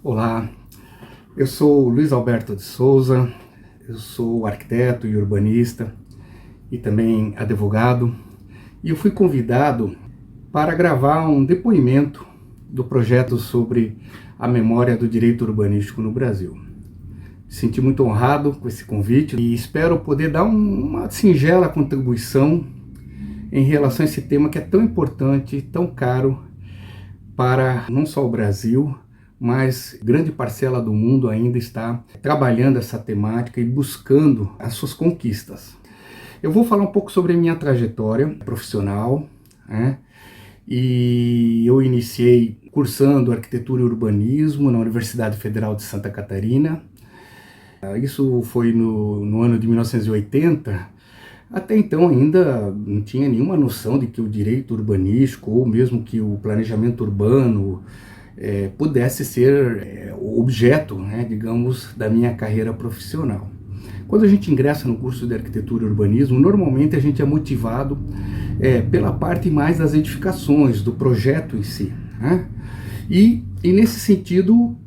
Olá, eu sou Luiz Alberto de Souza, eu sou arquiteto e urbanista e também advogado, e eu fui convidado para gravar um depoimento do projeto sobre a memória do direito urbanístico no Brasil. Me senti muito honrado com esse convite e espero poder dar uma singela contribuição em relação a esse tema que é tão importante, tão caro para não só o Brasil, mas grande parcela do mundo ainda está trabalhando essa temática e buscando as suas conquistas. Eu vou falar um pouco sobre a minha trajetória profissional, né? E eu iniciei cursando arquitetura e urbanismo na Universidade Federal de Santa Catarina. Isso foi no ano de 1980. Até então ainda não tinha nenhuma noção de que o direito urbanístico ou mesmo que o planejamento urbano pudesse ser objeto, né, digamos, da minha carreira profissional. Quando a gente ingressa no curso de arquitetura e urbanismo, normalmente a gente é motivado pela parte mais das edificações, do projeto em si, né? E nesse sentido,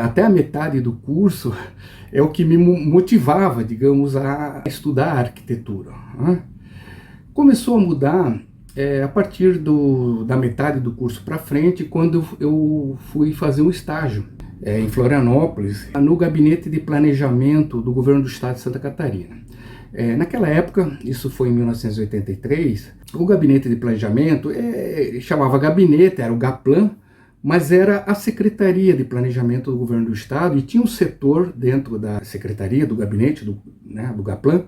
até a metade do curso é o que me motivava, digamos, a estudar arquitetura, né? Começou a mudar a partir da metade do curso para frente, quando eu fui fazer um estágio em Florianópolis, no Gabinete de Planejamento do Governo do Estado de Santa Catarina. Naquela época, isso foi em 1983, o Gabinete de Planejamento chamava Gabinete, era o GAPLAN, mas era a Secretaria de Planejamento do Governo do Estado e tinha um setor dentro da Secretaria, do Gabinete, do GAPLAN,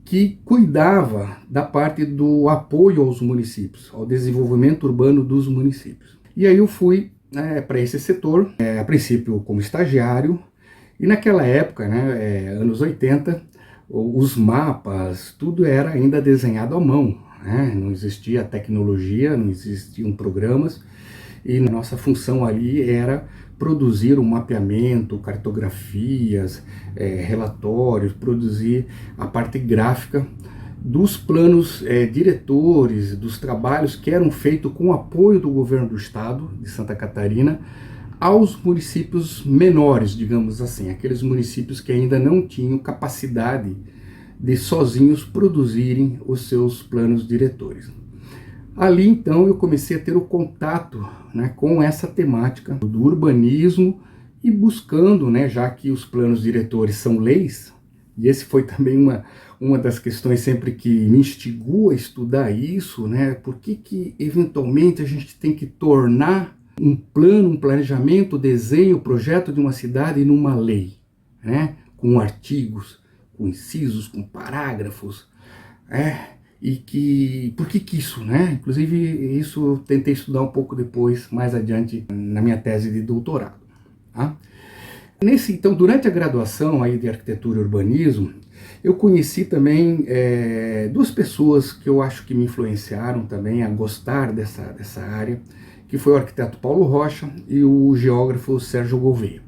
que cuidava da parte do apoio aos municípios, ao desenvolvimento urbano dos municípios. E aí eu fui para esse setor, a princípio como estagiário, e naquela época, anos 80, os mapas, tudo era ainda desenhado à mão, né? Não existia tecnologia, não existiam programas, e nossa função ali era produzir um mapeamento, cartografias, relatórios, produzir a parte gráfica dos planos diretores, dos trabalhos que eram feitos com o apoio do governo do estado de Santa Catarina aos municípios menores, digamos assim, aqueles municípios que ainda não tinham capacidade de sozinhos produzirem os seus planos diretores. Ali então eu comecei a ter o contato, né, com essa temática do urbanismo e buscando, né, já que os planos diretores são leis, e esse foi também uma das questões sempre que me instigou a estudar isso, né, por que eventualmente a gente tem que tornar um plano, um planejamento, desenho, projeto de uma cidade numa lei, né, com artigos, com incisos, com parágrafos, e por que isso, né? Inclusive, isso eu tentei estudar um pouco depois, mais adiante, na minha tese de doutorado. Tá? Então, durante a graduação aí de arquitetura e urbanismo, eu conheci também duas pessoas que eu acho que me influenciaram também a gostar dessa área, que foi o arquiteto Paulo Rocha e o geógrafo Sérgio Gouveia,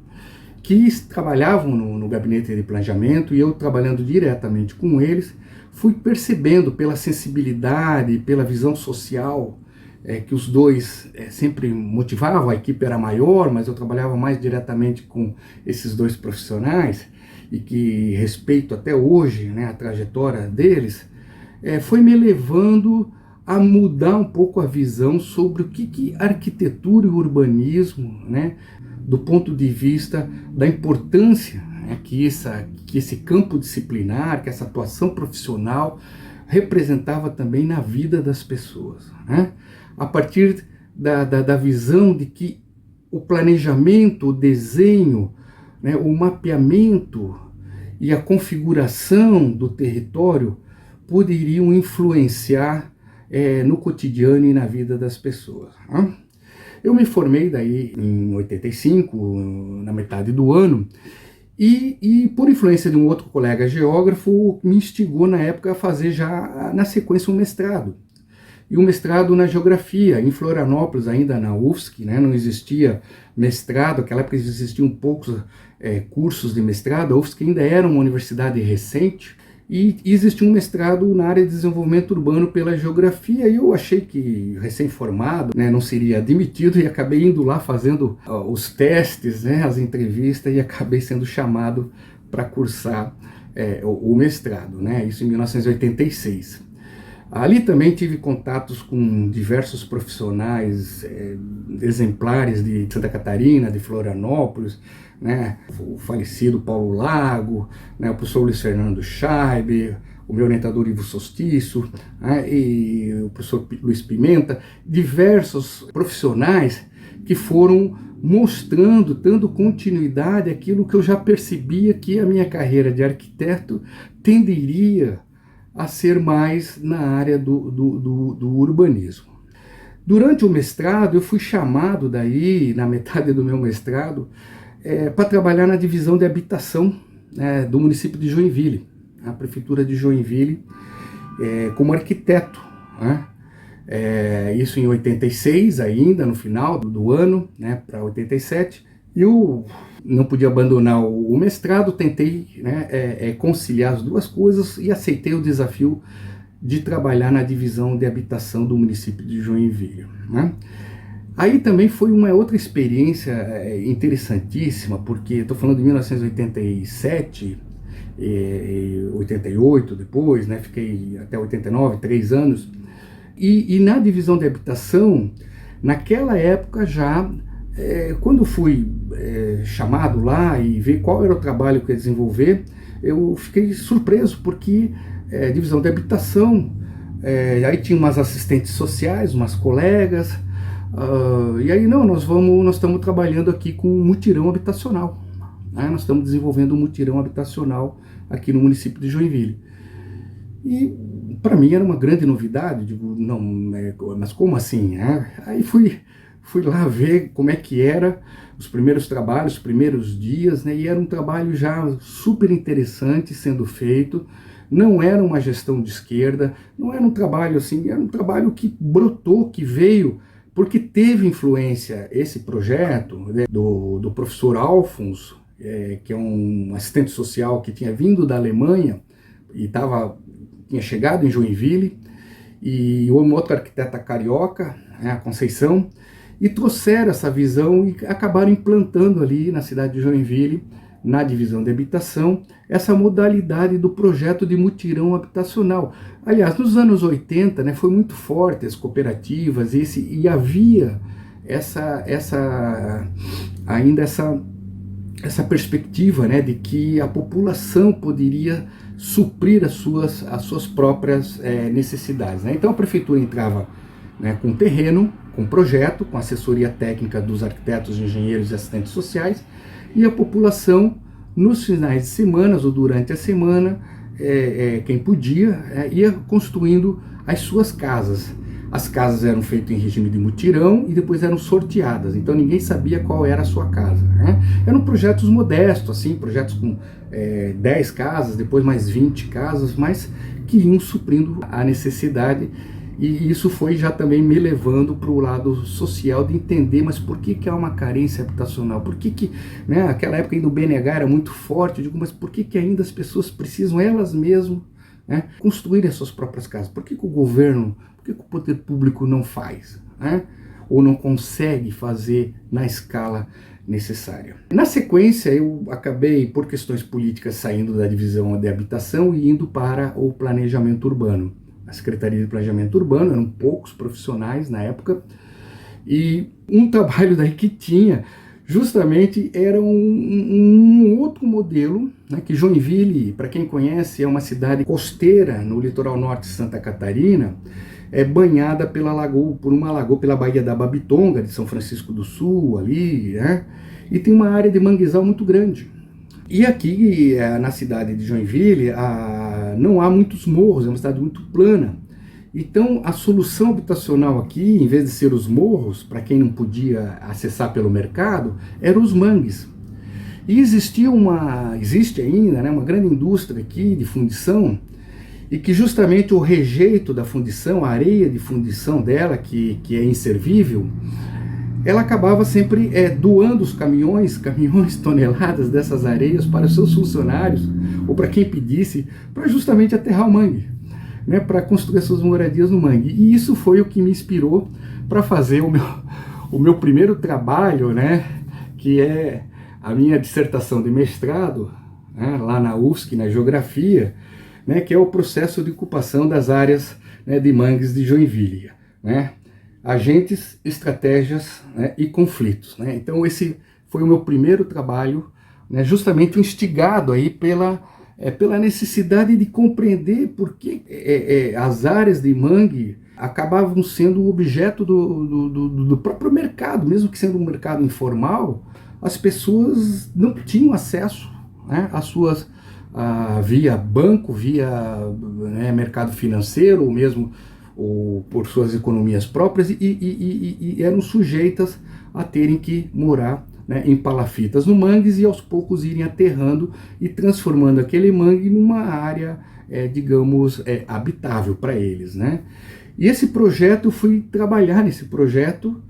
que trabalhavam no gabinete de planejamento, e eu trabalhando diretamente com eles, fui percebendo pela sensibilidade, pela visão social que os dois sempre motivavam. A equipe era maior, mas eu trabalhava mais diretamente com esses dois profissionais, e que respeito até hoje, né, a trajetória deles, foi me levando a mudar um pouco a visão sobre o que arquitetura e urbanismo, né, do ponto de vista da importância que esse campo disciplinar, que essa atuação profissional representava também na vida das pessoas, né? A partir da visão de que o planejamento, o desenho, né, o mapeamento e a configuração do território poderiam influenciar no cotidiano e na vida das pessoas, né? Eu me formei daí em 85, na metade do ano, e por influência de um outro colega geógrafo, me instigou na época a fazer já na sequência um mestrado. E um mestrado na geografia, em Florianópolis, ainda na UFSC, né? Não existia mestrado, naquela época existiam poucos cursos de mestrado, a UFSC ainda era uma universidade recente, E existe um mestrado na área de desenvolvimento urbano pela geografia, e eu achei que, recém-formado, né, não seria admitido, e acabei indo lá fazendo os testes, né, as entrevistas, e acabei sendo chamado para cursar o mestrado, né, isso em 1986. Ali também tive contatos com diversos profissionais exemplares de Santa Catarina, de Florianópolis, né? O falecido Paulo Lago, né? O professor Luiz Fernando Scheibe, o meu orientador Ivo Sostiço, né? E o professor Luiz Pimenta, diversos profissionais que foram mostrando, dando continuidade àquilo que eu já percebia que a minha carreira de arquiteto tenderia a ser mais na área do urbanismo. Durante o mestrado, eu fui chamado daí, na metade do meu mestrado, para trabalhar na divisão de habitação do município de Joinville, a prefeitura de Joinville, como arquiteto, né? Isso em 86 ainda, no final do ano, né, para 87. Eu não podia abandonar o mestrado, tentei, né, conciliar as duas coisas e aceitei o desafio de trabalhar na divisão de habitação do município de Joinville, né? Aí também foi uma outra experiência interessantíssima, porque estou falando de 1987, 88 depois, né, fiquei até 89, 3 anos, e na divisão de habitação, naquela época já, quando fui chamado lá e ver qual era o trabalho que eu ia desenvolver, eu fiquei surpreso, porque divisão de habitação, aí tinha umas assistentes sociais, umas colegas, e aí nós estamos trabalhando aqui com um mutirão habitacional, né? Nós estamos desenvolvendo um mutirão habitacional aqui no município de Joinville. E para mim era uma grande novidade, digo, não, mas como assim? Aí fui lá ver como é que era os primeiros trabalhos, os primeiros dias, né? E era um trabalho já super interessante sendo feito. Não era uma gestão de esquerda, não era um trabalho assim, era um trabalho que brotou, que veio, porque teve influência esse projeto, né, do professor Alfons, que é um assistente social que tinha vindo da Alemanha e tinha chegado em Joinville, e uma outra arquiteta carioca, a Conceição, e trouxeram essa visão e acabaram implantando ali na cidade de Joinville, na divisão de habitação, essa modalidade do projeto de mutirão habitacional. Aliás, nos anos 80, né, foi muito forte as cooperativas, e havia ainda essa perspectiva, né, de que a população poderia suprir as suas próprias necessidades, né? Então a prefeitura entrava, né, com terreno, com projeto, com assessoria técnica dos arquitetos, engenheiros e assistentes sociais, e a população, nos finais de semana ou durante a semana, quem podia, ia construindo as suas casas. As casas eram feitas em regime de mutirão e depois eram sorteadas, então ninguém sabia qual era a sua casa, né? Eram projetos modestos, assim, projetos com 10 casas, depois mais 20 casas, mas que iam suprindo a necessidade. E isso foi já também me levando para o lado social de entender, mas por que há uma carência habitacional? Por que né, aquela época ainda o BNH era muito forte, eu digo, mas por que ainda as pessoas precisam elas mesmas, né, construir as suas próprias casas? Por que o governo, por que o poder público não faz, né, ou não consegue fazer na escala necessária? Na sequência, eu acabei, por questões políticas, saindo da divisão de habitação e indo para o planejamento urbano. A Secretaria de Planejamento Urbano, eram poucos profissionais na época, e um trabalho daí que tinha, justamente, era um outro modelo, né, que Joinville, para quem conhece, é uma cidade costeira no litoral norte de Santa Catarina, banhada por uma lagoa, pela Baía da Babitonga, de São Francisco do Sul, ali, né, e tem uma área de manguezal muito grande. E aqui, na cidade de Joinville, não há muitos morros, é uma cidade muito plana. Então, a solução habitacional aqui, em vez de ser os morros, para quem não podia acessar pelo mercado, eram os mangues. E existe ainda, né, uma grande indústria aqui de fundição, e que justamente o rejeito da fundição, a areia de fundição dela, que é inservível, ela acabava sempre doando os caminhões, toneladas dessas areias para os seus funcionários, ou para quem pedisse, para justamente aterrar o mangue, né, para construir suas moradias no mangue. E isso foi o que me inspirou para fazer o meu primeiro trabalho, né, que é a minha dissertação de mestrado, né, lá na UFSC, na Geografia, né, que é o processo de ocupação das áreas, né, de mangues de Joinville, né, agentes, estratégias, né, e conflitos, né. Então esse foi o meu primeiro trabalho, né, justamente instigado aí pela necessidade de compreender por que as áreas de mangue acabavam sendo objeto do próprio mercado, mesmo que sendo um mercado informal. As pessoas não tinham acesso, né, às suas via banco, via, né, mercado financeiro, ou mesmo por suas economias próprias, e eram sujeitas a terem que morar, né, em palafitas no mangues e aos poucos irem aterrando e transformando aquele mangue numa área, digamos, habitável para eles, né? E esse projeto, eu fui trabalhar nesse projeto,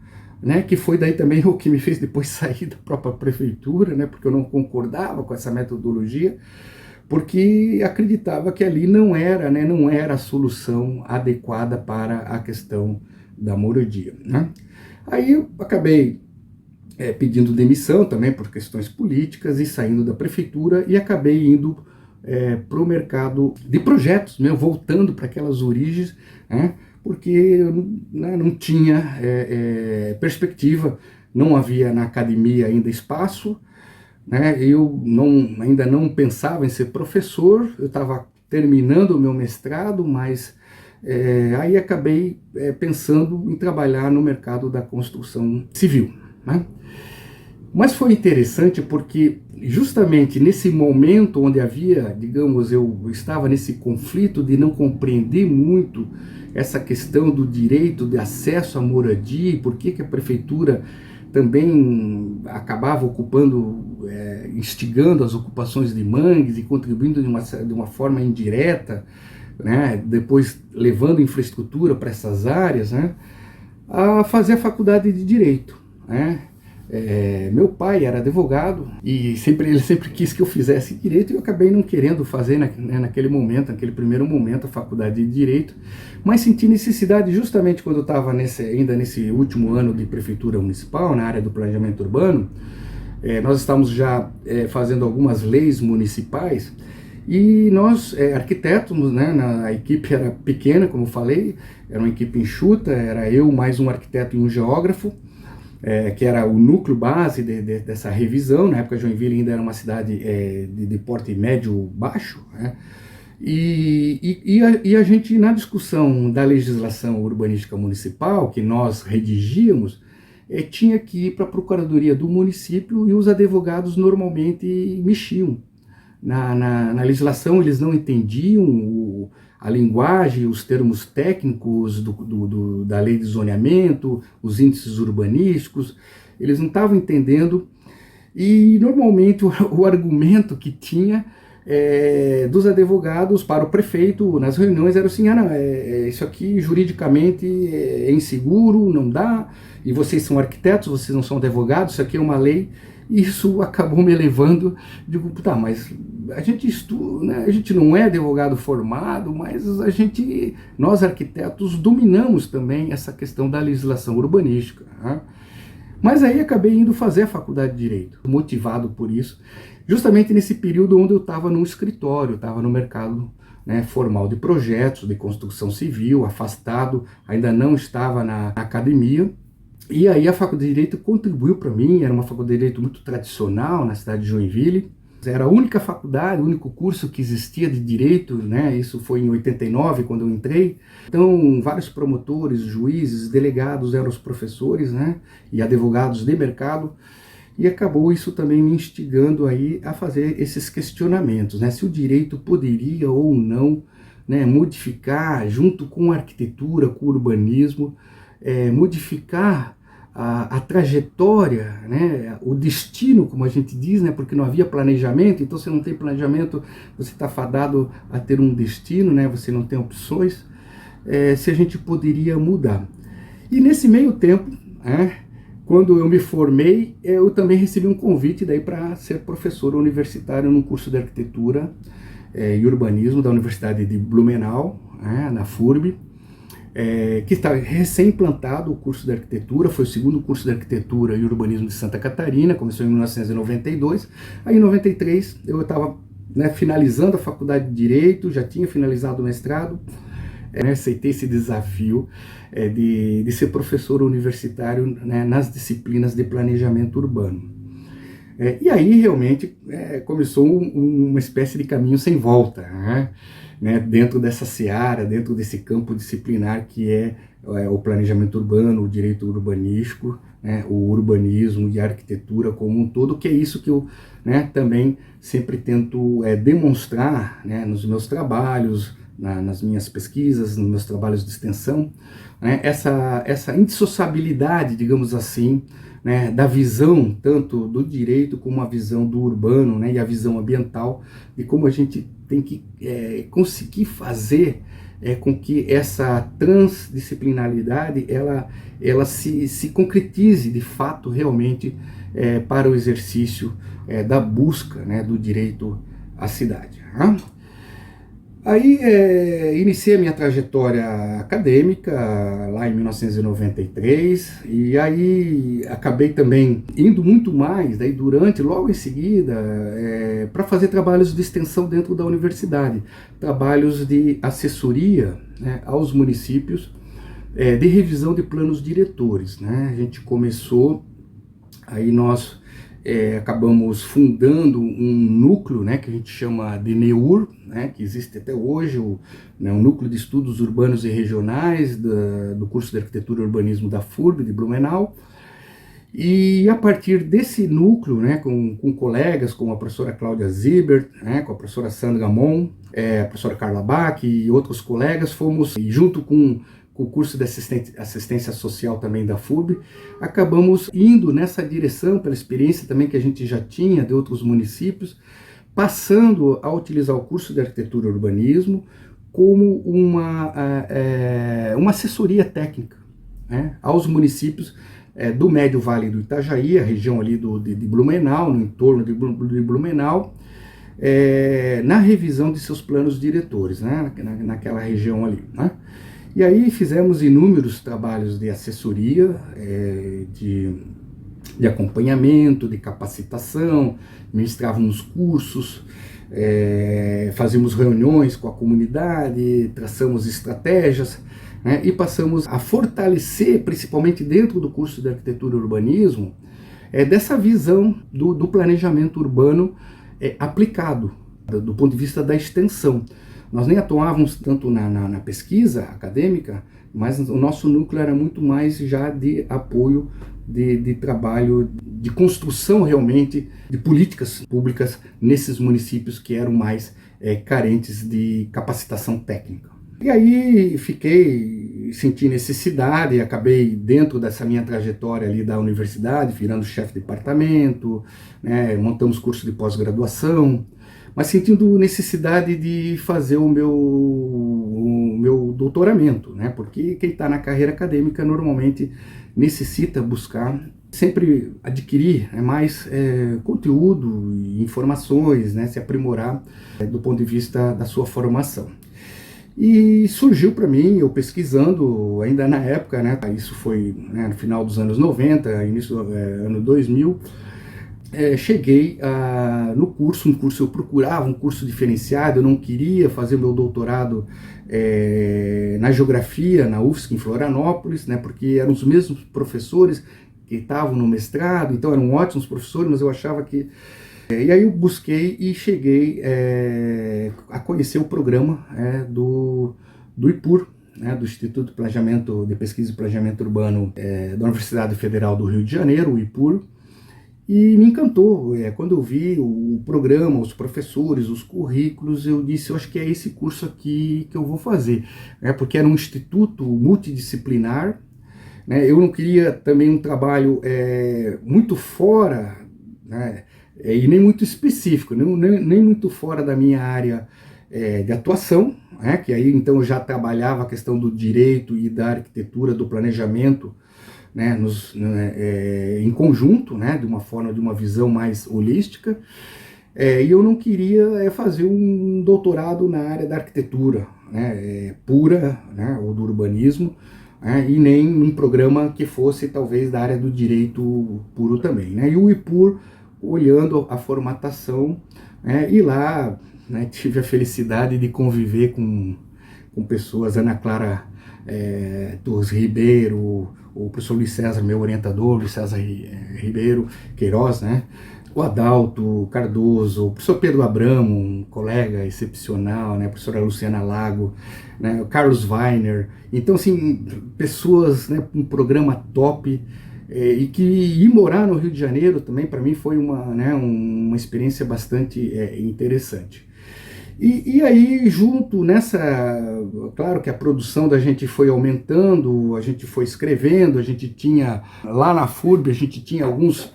né, que foi daí também o que me fez depois sair da própria prefeitura, né, porque eu não concordava com essa metodologia, porque acreditava que ali não era, né, não era a solução adequada para a questão da moradia, né? Aí eu acabei pedindo demissão também por questões políticas e saindo da prefeitura, e acabei indo para o mercado de projetos, né, voltando para aquelas origens, né, porque eu, né, não tinha perspectiva, não havia na academia ainda espaço, né, eu ainda não pensava em ser professor, eu estava terminando o meu mestrado, mas aí acabei pensando em trabalhar no mercado da construção civil, né? Mas foi interessante porque justamente nesse momento onde havia, digamos, eu estava nesse conflito de não compreender muito essa questão do direito de acesso à moradia, e por que a prefeitura também acabava ocupando, instigando as ocupações de mangues e contribuindo de uma forma indireta, né, depois levando infraestrutura para essas áreas, né, a fazer a faculdade de Direito, né. Meu pai era advogado e ele sempre quis que eu fizesse direito, e eu acabei não querendo fazer naquele primeiro momento, a faculdade de Direito, mas senti necessidade justamente quando eu estava ainda nesse último ano de prefeitura municipal, na área do planejamento urbano. Nós estávamos já fazendo algumas leis municipais, e nós, arquitetos, né, a equipe era pequena, como eu falei, era uma equipe enxuta, era eu mais um arquiteto e um geógrafo, que era o núcleo base dessa revisão. Na época, Joinville ainda era uma cidade de porte médio-baixo, né? E a gente, na discussão da legislação urbanística municipal, que nós redigíamos, tinha que ir para a Procuradoria do município, e os advogados normalmente mexiam na legislação. Eles não entendiam a linguagem, os termos técnicos da lei de zoneamento, os índices urbanísticos, eles não estavam entendendo, e normalmente o argumento que tinha dos advogados para o prefeito nas reuniões era assim: não, isso aqui juridicamente é inseguro, não dá, e vocês são arquitetos, vocês não são advogados, isso aqui é uma lei. Isso acabou me levando, digo, tá, mas a gente estuda, né? A gente não é advogado formado, mas nós arquitetos dominamos também essa questão da legislação urbanística, né? Mas aí acabei indo fazer a faculdade de Direito, motivado por isso, justamente nesse período onde eu estava no escritório, estava no mercado, né, formal de projetos, de construção civil, afastado, ainda não estava na academia. E aí a faculdade de Direito contribuiu para mim. Era uma faculdade de Direito muito tradicional na cidade de Joinville. Era a única faculdade, o único curso que existia de Direito, né? Isso foi em 89, quando eu entrei. Então, vários promotores, juízes, delegados eram os professores, né? E advogados de mercado. E acabou isso também me instigando aí a fazer esses questionamentos, né? Se o direito poderia ou não, né, modificar, junto com a arquitetura, com o urbanismo, modificar a trajetória, né, o destino, como a gente diz, né, porque não havia planejamento. Então, se não tem planejamento, você está fadado a ter um destino, né, você não tem opções. Se a gente poderia mudar. E nesse meio tempo, Quando eu me formei, eu também recebi um convite daí para ser professor universitário num curso de arquitetura e urbanismo da Universidade de Blumenau, na FURB, que está recém-implantado o curso de arquitetura, foi o segundo curso de arquitetura e urbanismo de Santa Catarina, começou em 1992, aí em 93 eu estava finalizando a faculdade de Direito, já tinha finalizado o mestrado, aceitei esse desafio de ser professor universitário nas disciplinas de planejamento urbano. E aí realmente começou uma espécie de caminho sem volta, dentro dessa seara, dentro desse campo disciplinar que é o planejamento urbano, o direito urbanístico, o urbanismo e a arquitetura como um todo, que é isso que eu também sempre tento demonstrar nos meus trabalhos, nas minhas pesquisas, nos meus trabalhos de extensão, essa indissociabilidade, digamos assim, da visão tanto do direito como a visão do urbano, e a visão ambiental, de como a gente tem que conseguir fazer com que essa transdisciplinaridade ela se concretize de fato realmente para o exercício da busca do direito à cidade. Aí iniciei a minha trajetória acadêmica lá em 1993 e aí acabei também indo muito mais daí logo em seguida, para fazer trabalhos de extensão dentro da universidade, trabalhos de assessoria aos municípios, de revisão de planos diretores. A gente começou, aí nós acabamos fundando um núcleo que a gente chama de NEUR, que existe até hoje, o Núcleo de Estudos Urbanos e Regionais do curso de Arquitetura e Urbanismo da FURB de Blumenau. E a partir desse núcleo, com colegas como a professora Cláudia Zibert, com a professora Sandra Mon, a professora Carla Bach e outros colegas, fomos, junto com o curso de assistência social também da FURB, acabamos indo nessa direção, pela experiência também que a gente já tinha de outros municípios, passando a utilizar o curso de arquitetura e urbanismo como uma assessoria técnica aos municípios do Médio Vale do Itajaí, a região ali de Blumenau, no entorno de Blumenau, na revisão de seus planos diretores, naquela região ali. E aí fizemos inúmeros trabalhos de assessoria, de acompanhamento, de capacitação, ministrávamos cursos, fazíamos reuniões com a comunidade, traçamos estratégias, e passamos a fortalecer, principalmente dentro do curso de arquitetura e urbanismo, dessa visão do planejamento urbano aplicado, do ponto de vista da extensão. Nós nem atuávamos tanto na pesquisa acadêmica, mas o nosso núcleo era muito mais já de apoio, de trabalho, de construção realmente de políticas públicas nesses municípios que eram mais carentes de capacitação técnica. E aí senti necessidade, acabei dentro dessa minha trajetória ali da universidade, virando chefe de departamento, montamos curso de pós-graduação, mas sentindo necessidade de fazer o meu doutoramento, porque quem está na carreira acadêmica normalmente necessita buscar sempre adquirir mais conteúdo e informações, se aprimorar do ponto de vista da sua formação. E surgiu para mim, eu pesquisando, ainda na época, isso foi no final dos anos 90, início do ano 2000, cheguei no curso, eu procurava um curso diferenciado, eu não queria fazer meu doutorado na geografia, na UFSC, em Florianópolis, porque eram os mesmos professores que estavam no mestrado, então eram ótimos professores, mas eu achava que... E aí eu busquei e cheguei a conhecer o programa do IPUR, do Instituto de Planejamento, de Pesquisa e Planejamento Urbano da Universidade Federal do Rio de Janeiro, o IPUR, e me encantou. Quando eu vi o programa, os professores, os currículos, eu disse, eu acho que é esse curso aqui que eu vou fazer, porque era um instituto multidisciplinar, eu não queria também um trabalho muito fora, e nem muito específico, nem muito fora da minha área de atuação, que aí então eu já trabalhava a questão do direito e da arquitetura, do planejamento né, em conjunto, né, de uma forma, de uma visão mais holística. E eu não queria fazer um doutorado na área da arquitetura, né, pura, né, ou do urbanismo, e nem num programa que fosse talvez da área do direito puro também, né? E o IPUR, olhando a formatação, e lá, né, tive a felicidade de conviver com pessoas, Ana Clara Torres Ribeiro, o professor Luiz César, meu orientador, Luiz César Ribeiro Queiroz, né? O Adalto Cardoso, o professor Pedro Abramo, um colega excepcional, né? A professora Luciana Lago, né? O Carlos Weiner. Então, assim, pessoas, né, um programa top, e que ir morar no Rio de Janeiro também, para mim, foi uma experiência bastante interessante. E aí, junto nessa, claro que a produção da gente foi aumentando, a gente foi escrevendo, a gente tinha, lá na FURB, a gente tinha alguns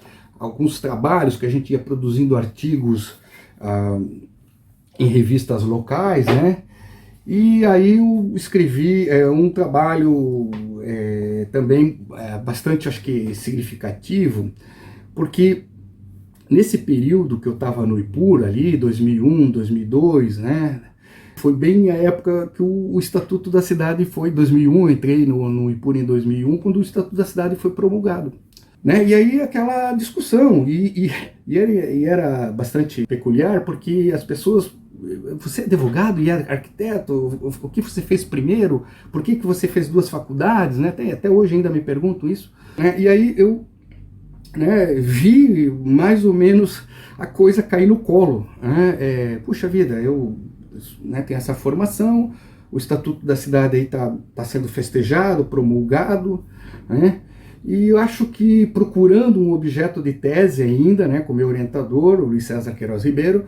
trabalhos que a gente ia produzindo artigos em revistas locais, né? E aí eu escrevi um trabalho também bastante, acho que, significativo, porque nesse período que eu estava no IPUR ali, 2001, 2002, né? Foi bem a época que o Estatuto da Cidade foi, 2001, entrei no IPUR em 2001, quando o Estatuto da Cidade foi promulgado. Né? E aí aquela discussão, e era bastante peculiar, porque as pessoas, você é advogado e é arquiteto, o que você fez primeiro? Por que você fez duas faculdades? Né? Até hoje ainda me pergunto isso. Né? E aí eu, né, vi mais ou menos a coisa cair no colo. Né? Puxa vida, eu, né, tenho essa formação, o Estatuto da Cidade aí tá sendo festejado, promulgado, né? E eu acho que, procurando um objeto de tese ainda, né, com meu orientador, o Luiz César Queiroz Ribeiro,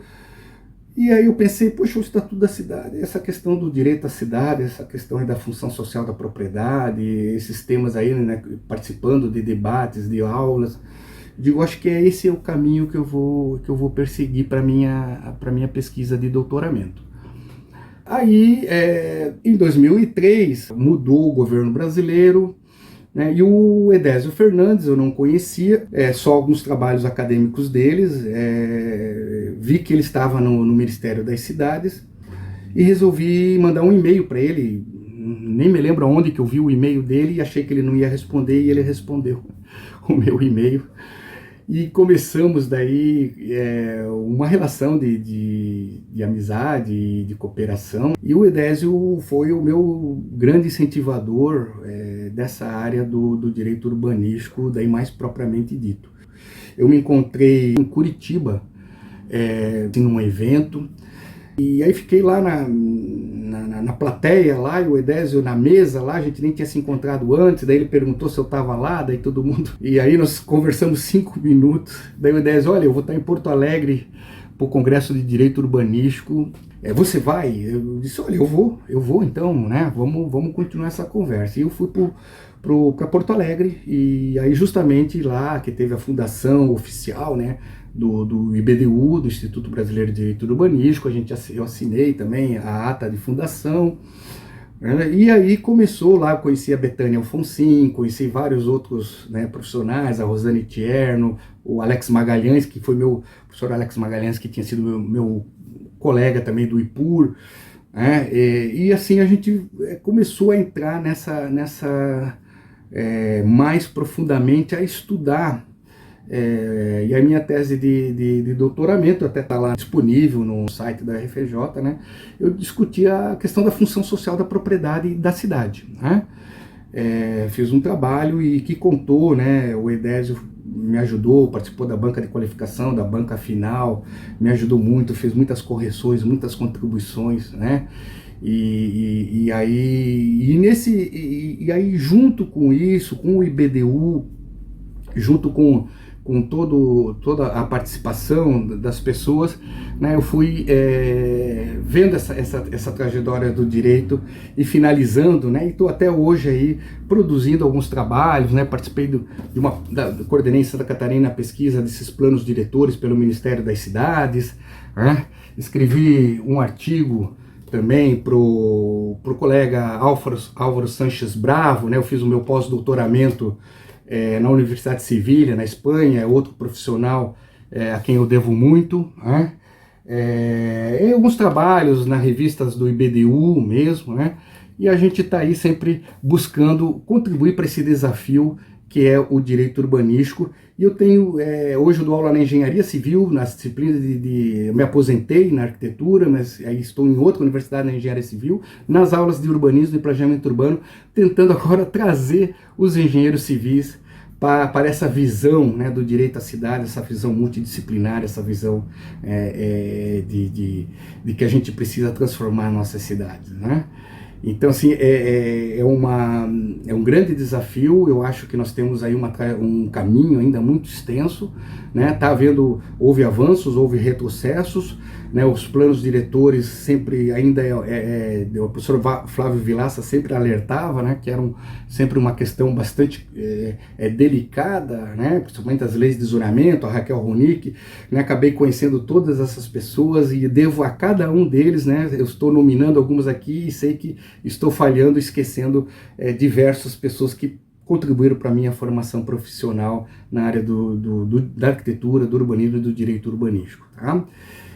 e aí eu pensei, poxa, o Estatuto da Cidade, essa questão do direito à cidade, essa questão da função social da propriedade, esses temas aí, né, participando de debates, de aulas, digo, acho que esse é o caminho que eu vou perseguir para minha pesquisa de doutoramento. Aí, em 2003, mudou o governo brasileiro, né, e o Edésio Fernandes eu não conhecia, só alguns trabalhos acadêmicos deles, vi que ele estava no Ministério das Cidades e resolvi mandar um e-mail para ele, nem me lembro onde que eu vi o e-mail dele e achei que ele não ia responder e ele respondeu o meu e-mail. E começamos daí uma relação de amizade, de cooperação. E o Edésio foi o meu grande incentivador dessa área do direito urbanístico, daí mais propriamente dito. Eu me encontrei em Curitiba, num evento, e aí fiquei lá na plateia, lá, e o Edésio na mesa, lá, a gente nem tinha se encontrado antes, daí ele perguntou se eu estava lá, daí todo mundo... E aí nós conversamos 5 minutos, daí o Edésio, olha, eu vou estar em Porto Alegre para o Congresso de Direito Urbanístico, você vai? Eu disse, olha, eu vou então, né, vamos continuar essa conversa. E eu fui para Porto Alegre, e aí justamente lá que teve a fundação oficial, né, do IBDU, do Instituto Brasileiro de Direito Urbanístico, eu assinei também a ata de fundação, né? E aí começou lá, eu conheci a Betânia Alfonsin, conheci vários outros, né, profissionais, a Rosane Tierno, o Alex Magalhães, que foi o professor Alex Magalhães, que tinha sido meu colega também do IPUR, né? E assim a gente começou a entrar nessa mais profundamente a estudar. E a minha tese de doutoramento até está lá disponível no site da RFJ, né? Eu discuti a questão da função social da propriedade da cidade, né? Fiz um trabalho e que contou, né? O Edésio me ajudou, participou da banca de qualificação, da banca final, me ajudou muito, fez muitas correções, muitas contribuições, né? E aí junto com isso, com o IBDU, junto com toda a participação das pessoas, né, eu fui vendo essa trajetória do direito e finalizando, né, e estou até hoje aí produzindo alguns trabalhos, né, participei coordenei em Santa Catarina a pesquisa desses planos diretores pelo Ministério das Cidades, né, escrevi um artigo também pro colega Álvaro Sanches Bravo, né, eu fiz o meu pós-doutoramento na Universidade de Sevilha, na Espanha, é outro profissional a quem eu devo muito, né? E alguns trabalhos nas revistas do IBDU mesmo, né? E a gente está aí sempre buscando contribuir para esse desafio que é o direito urbanístico. E eu tenho, hoje eu dou aula na engenharia civil, nas disciplinas eu me aposentei na arquitetura, mas aí estou em outra universidade na engenharia civil, nas aulas de urbanismo e planejamento urbano, tentando agora trazer os engenheiros civis para essa visão, né, do direito à cidade, essa visão multidisciplinar, essa visão de que a gente precisa transformar a nossa cidade, né? Então, assim, é um grande desafio. Eu acho que nós temos aí um caminho ainda muito extenso, né? Houve avanços, houve retrocessos, né? Os planos diretores sempre, o professor Flávio Vilaça sempre alertava, né? Que era sempre uma questão bastante delicada, né? Principalmente as leis de zonamento, a Raquel Ronick, né? Acabei conhecendo todas essas pessoas e devo a cada um deles, né? Eu estou nominando algumas aqui e sei que estou falhando, esquecendo diversas pessoas que contribuíram para a minha formação profissional na área da arquitetura, do urbanismo e do direito urbanístico, tá?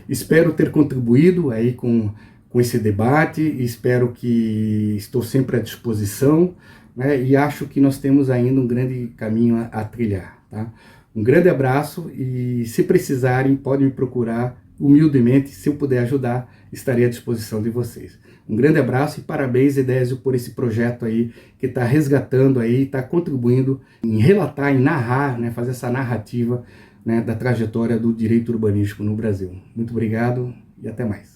Espero ter contribuído aí com esse debate, espero que estou sempre à disposição, né? E acho que nós temos ainda um grande caminho a trilhar, tá? Um grande abraço e se precisarem podem me procurar humildemente, se eu puder ajudar, estarei à disposição de vocês. Um grande abraço e parabéns, Edésio, por esse projeto aí que está resgatando aí, está contribuindo em relatar, em narrar, né, fazer essa narrativa, né, da trajetória do direito urbanístico no Brasil. Muito obrigado e até mais.